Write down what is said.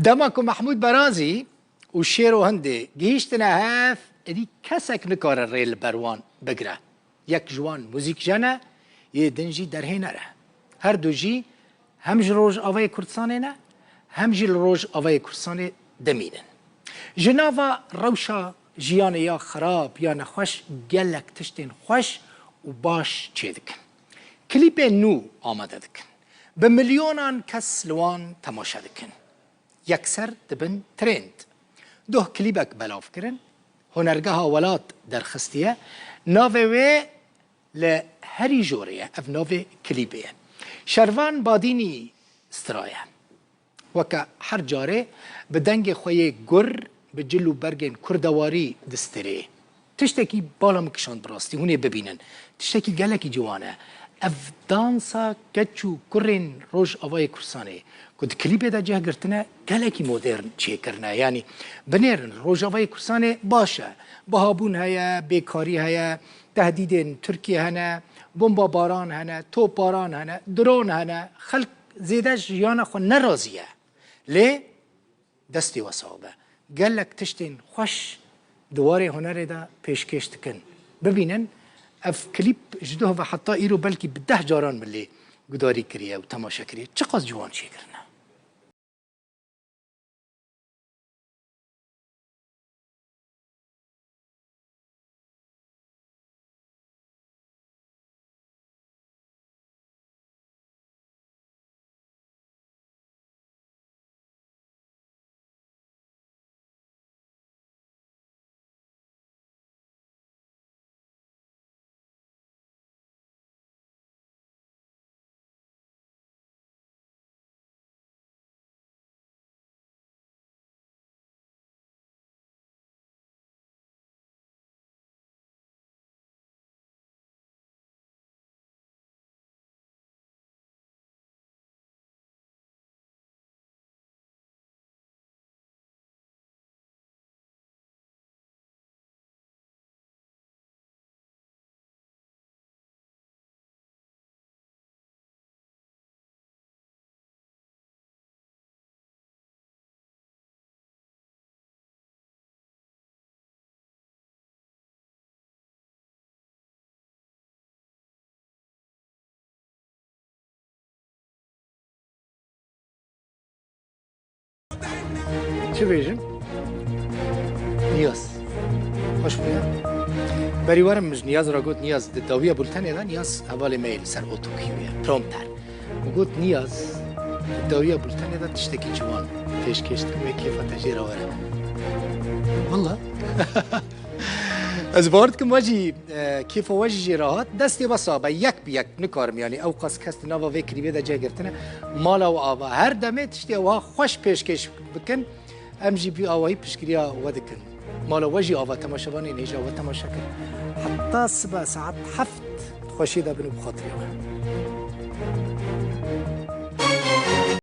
دماكو محمود برازي وشيرو هندي جيشتنا هاف دي كسك نكار الريل بروان بقرا يك جوان موزيك جانا يدنجي درهينره هر دو جي هم روج آوای کردستانه هم جی روج آوای کردستانه دمینن جناوا روشا جیان یا خراب یا نخوش گلک تشتین خوش و باش چه دکن کلیپ نو آماده دکن به میلیونان کس لوان تماشا دکن یکسر دبن ترند دو کلیبک بلاف کرن هنرگاه ولات در خستیه ناوه لهری جوریه اف ناوه کلیبیه شروان بادینی استرایه وکا هر جاره به دنگ خوی گر به جلو برگن کردواری دستره تشتکی بالا مکشان براستی هونه ببینن تشتکی گلکی جوانه اف دانسا کچو کرن روش آوای کرسانه کد کلیپ دا جه گرتنه گلکی مدرن چیه کرنه یعنی بنیرن روش آوای کرسانه باشه بهابون هیا بیکاری هیا تهدید ترکیه هنه بمبا باران هنه توپ باران هنه درون هنه خلق زیده جیانا خو نرازیه لی دستی وصابه گلک تشتین خوش دواره هنر دا پیشکش تکن ببینن اف کلیپ جدوه و حتی ایرو بلکی به 10 جاران ملی گداری کریه و تماشا کریه چقدر جوان چی کرنه چه بیشم؟ نیاز خوش بیا بریوارم مش نیاز را گفت نیاز داویه بولتنه دا نیاز حوال میل سر اوتوکیویه پرومتر گفت نیاز داویه بولتنه دا تشتکی جوان پیش کشت که کیفا تجیر آوره والله از بارد که واجی کیف واجی جراحات دستی بسا با یک بیک نکارم یعنی او قص کست نوا وکری بیدا جا گرتنه مالا و آوا هر دمه تشتی آوا خوش پیشکش بکن ام جی بی آوایی پشکریا ودکن مالا واجی آوا تماشاوانی نیجا آوا تماشا کن حتی 7 ساعت خوشی دا بنو بخاطری آوا